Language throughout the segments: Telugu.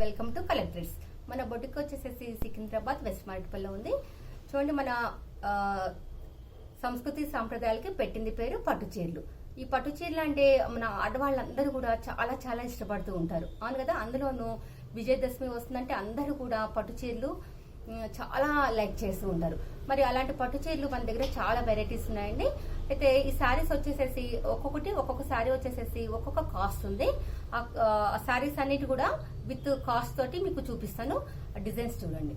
Welcome to collectors. మన బొటిక్ వచ్చేసేసి సికింద్రాబాద్ వెస్ట్ మార్కెట్లో ఉంది. చూడండి, మన సంస్కృతి సాంప్రదాయాలకి పెట్టింది పేరు పట్టు చీరలు. ఈ పట్టు చీరలు అంటే మన ఆడవాళ్ళందరూ కూడా చాలా చాలా ఇష్టపడుతూ ఉంటారు, అవును కదా. అందులోనూ విజయదశమి వస్తుందంటే అందరూ కూడా పట్టు చీరలు చాలా లైక్ చేస్తూ ఉంటారు. మరి అలాంటి పట్టు చీరలు మన దగ్గర చాలా వెరైటీస్ ఉన్నాయండి. అయితే ఈ శారీస్ వచ్చేసేసి ఒక్కొక్క శారీ వచ్చేసేసి ఒక్కొక్క కాస్ట్ ఉంది. ఆ శారీస్ అన్నిటి కూడా విత్ కాస్ట్ తోటి మీకు చూపిస్తాను. డిజైన్స్ చూడండి.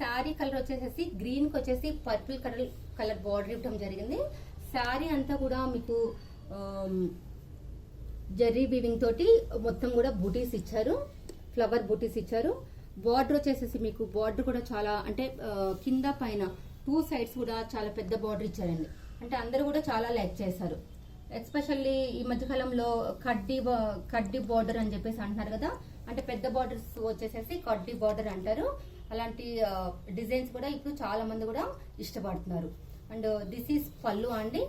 శారీ కలర్ వచ్చేసేసి గ్రీన్ కి వచ్చేసి పర్పుల్ కలర్ బార్డర్ ఇవ్వడం జరిగింది. శారీ అంతా కూడా మీకు జరీ వీవింగ్ తోటి మొత్తం కూడా బూటీస్ ఇచ్చారు, ఫ్లవర్ బూటీస్ ఇచ్చారు. బార్డర్ వచ్చేసేసి మీకు బార్డర్ కూడా చాలా అంటే కింద పైన 2 సైడ్స్ కూడా చాలా పెద్ద బార్డర్ ఇచ్చారండి. అంటే అందరూ కూడా చాలా లైక్ చేశారు. ఎస్పెషల్లీ ఈ మధ్యకాలంలో కడ్డీ బార్డర్ అని చెప్పేసి అంటున్నారు కదా, అంటే పెద్ద బార్డర్స్ వచ్చేసేసి కడ్డీ బార్డర్ అంటారు. అలాంటి డిజైన్స్ కూడా ఇప్పుడు చాలా మంది కూడా ఇష్టపడుతున్నారు. అండ్ దిస్ ఈస్ పళ్ళు అండి.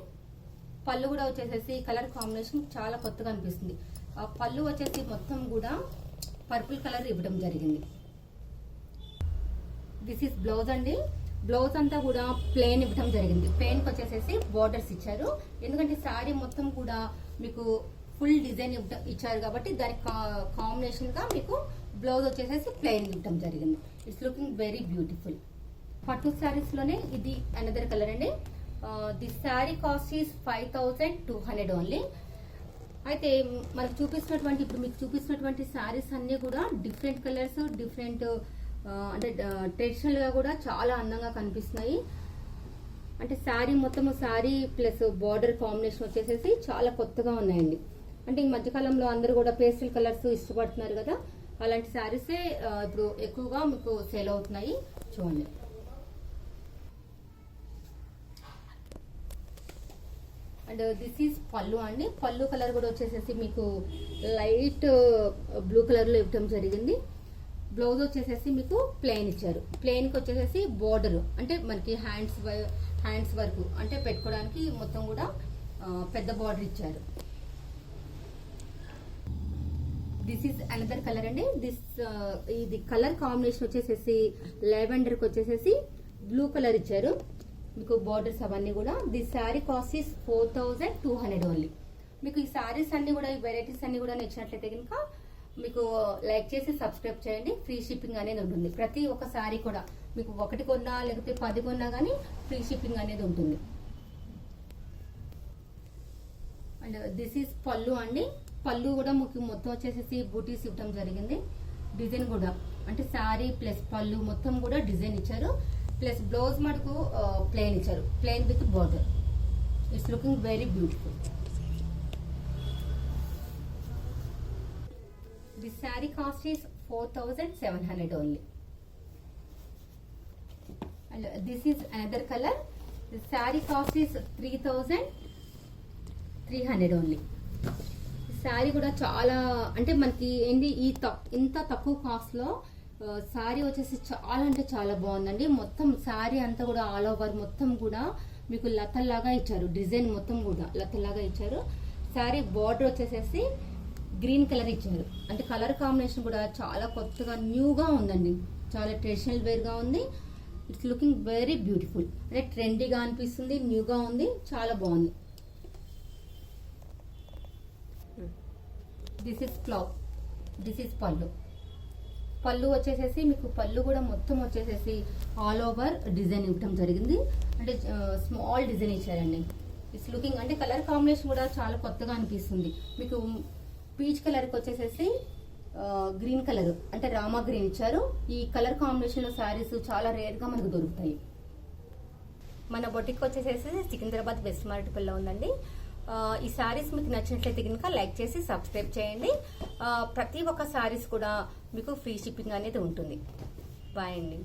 పళ్ళు కూడా వచ్చేసేసి కలర్ కాంబినేషన్ చాలా కొత్తగా అనిపిస్తుంది. ఆ పళ్ళు వచ్చేసి మొత్తం కూడా పర్పుల్ కలర్ ఇవ్వడం జరిగింది. దిస్ ఈస్ బ్లౌజ్ అండి. బ్లౌజ్ అంతా కూడా ప్లెయిన్ ఇవ్వడం జరిగింది. ప్లెయిన్ కి వచ్చేసేసి బార్డర్స్ ఇచ్చారు. ఎందుకంటే శారీ మొత్తం కూడా మీకు ఫుల్ డిజైన్ ఇచ్చారు కాబట్టి దానికి కాంబినేషన్ గా మీకు బ్లౌజ్ వచ్చేసేసి ప్లెయిన్ ఇవ్వడం జరిగింది. It's looking very beautiful. పట్టు శారీస్ లోనే ఇది అనదర్ కలర్ అండి. This sari cost is 5200 only. అయితే మనకు ఇప్పుడు మీకు చూపిస్తున్నటువంటి శారీస్ అన్ని కూడా డిఫరెంట్ కలర్స్, డిఫరెంట్ అంటే ట్రెడిషనల్ గా కూడా చాలా అందంగా కనిపిస్తున్నాయి. అంటే శారీ మొత్తం శారీ ప్లస్ బార్డర్ కాంబినేషన్ వచ్చేసేసి చాలా కొత్తగా ఉన్నాయండి. అంటే ఈ మధ్యకాలంలో అందరూ కూడా పేస్టల్ కలర్స్ ఇష్టపడుతున్నారు కదా, అలాంటి శారీసే ఇప్పుడు ఎక్కువగా మీకు సేల్ అవుతున్నాయి. చూడండి. అండ్ దిస్ ఈజ్ పళ్ళు అండి. పళ్ళు కలర్ కూడా వచ్చేసేసి మీకు లైట్ బ్లూ కలర్ లో ఇవ్వడం జరిగింది. బ్లౌజ్ వచ్చేసేసి మీకు ప్లెయిన్ ఇచ్చారు. ప్లెయిన్ కి వచ్చేసేసి బోర్డర్ అంటే మనకి హ్యాండ్స్ వరకు అంటే పెట్టుకోవడానికి మొత్తం కూడా పెద్ద బార్డర్ ఇచ్చారు. దిస్ ఈస్ అనదర్ కలర్ అండి. ఇది కలర్ కాంబినేషన్ వచ్చేసేసి లెవెండర్ కి వచ్చేసేసి బ్లూ కలర్ ఇచ్చారు. మీకు బార్డర్స్ అవన్నీ కూడా. This sari cost is 4200 only. మీకు ఈ శారీస్ అన్ని కూడా, ఈ వెరైటీస్ అన్ని కూడా నచ్చినట్లయితే కనుక మీకు లైక్ చేసి సబ్స్క్రైబ్ చేయండి. ఫ్రీ షిప్పింగ్ అనేది ఉంటుంది. ప్రతి ఒక్క శారీ కూడా మీకు 1 కొన్నా లేకపోతే 10 కొన్నా కానీ ఫ్రీ షిప్పింగ్ అనేది ఉంటుంది. అండ్ దిస్ ఈస్ పళ్ళు అండి. పళ్ళు కూడా మీకు మొత్తం వచ్చేసేసి బూటీస్ ఇవ్వడం జరిగింది. డిజైన్ కూడా అంటే శారీ ప్లస్ పళ్ళు మొత్తం కూడా డిజైన్ ఇచ్చారు. ప్లస్ బ్లౌజ్ మటుకు ప్లెయిన్ ఇచ్చారు, plain with border. It's looking very beautiful. This sari cost is 4700 only. And this is another colour. This sari cost is 3300 only. Sari కూడా చాలా అంటే మనకి ఏంటి ఇంత తక్కువ కాస్ట్ లో శారీ వచ్చేసి చాలా అంటే చాలా బాగుందండి. మొత్తం శారీ అంతా కూడా ఆల్ ఓవర్ మొత్తం కూడా మీకు లతల్లాగా ఇచ్చారు. డిజైన్ మొత్తం కూడా లతల్లాగా ఇచ్చారు. శారీ బార్డర్ వచ్చేసేసి గ్రీన్ కలర్ ఇచ్చారు. అంటే కలర్ కాంబినేషన్ కూడా చాలా కొత్తగా న్యూగా ఉందండి. చాలా ట్రెడిషనల్ వేర్ గా ఉంది. It's looking very beautiful. అంటే ట్రెండీగా అనిపిస్తుంది, న్యూగా ఉంది, చాలా బాగుంది. దిస్ ఇస్ పళ్ళు. పళ్ళు వచ్చేసేసి మీకు పళ్ళు కూడా మొత్తం వచ్చేసేసి ఆల్ ఓవర్ డిజైన్ ఇవ్వడం జరిగింది. అంటే స్మాల్ డిజైన్ ఇచ్చారండి. ఇట్స్ లుకింగ్ అంటే కలర్ కాంబినేషన్ కూడా చాలా కొత్తగా అనిపిస్తుంది. మీకు పీచ్ కలర్ కి వచ్చేసేసి గ్రీన్ కలర్ అంటే రామా గ్రీన్ ఇచ్చారు. ఈ కలర్ కాంబినేషన్ లో శారీస్ చాలా రేర్ గా మనకు దొరుకుతాయి. మన బొటిక్ వచ్చేసేసి సికింద్రాబాద్ వెస్ట్ మార్కెట్లో ఉందండి. ఈ శారీస్ మీకు నచ్చినట్లయితే కనుక లైక్ చేసి సబ్స్క్రైబ్ చేయండి. ప్రతి ఒక్క శారీస్ కూడా మీకు ఫ్రీ షిప్పింగ్ అనేది ఉంటుంది. బాయ్ అండి.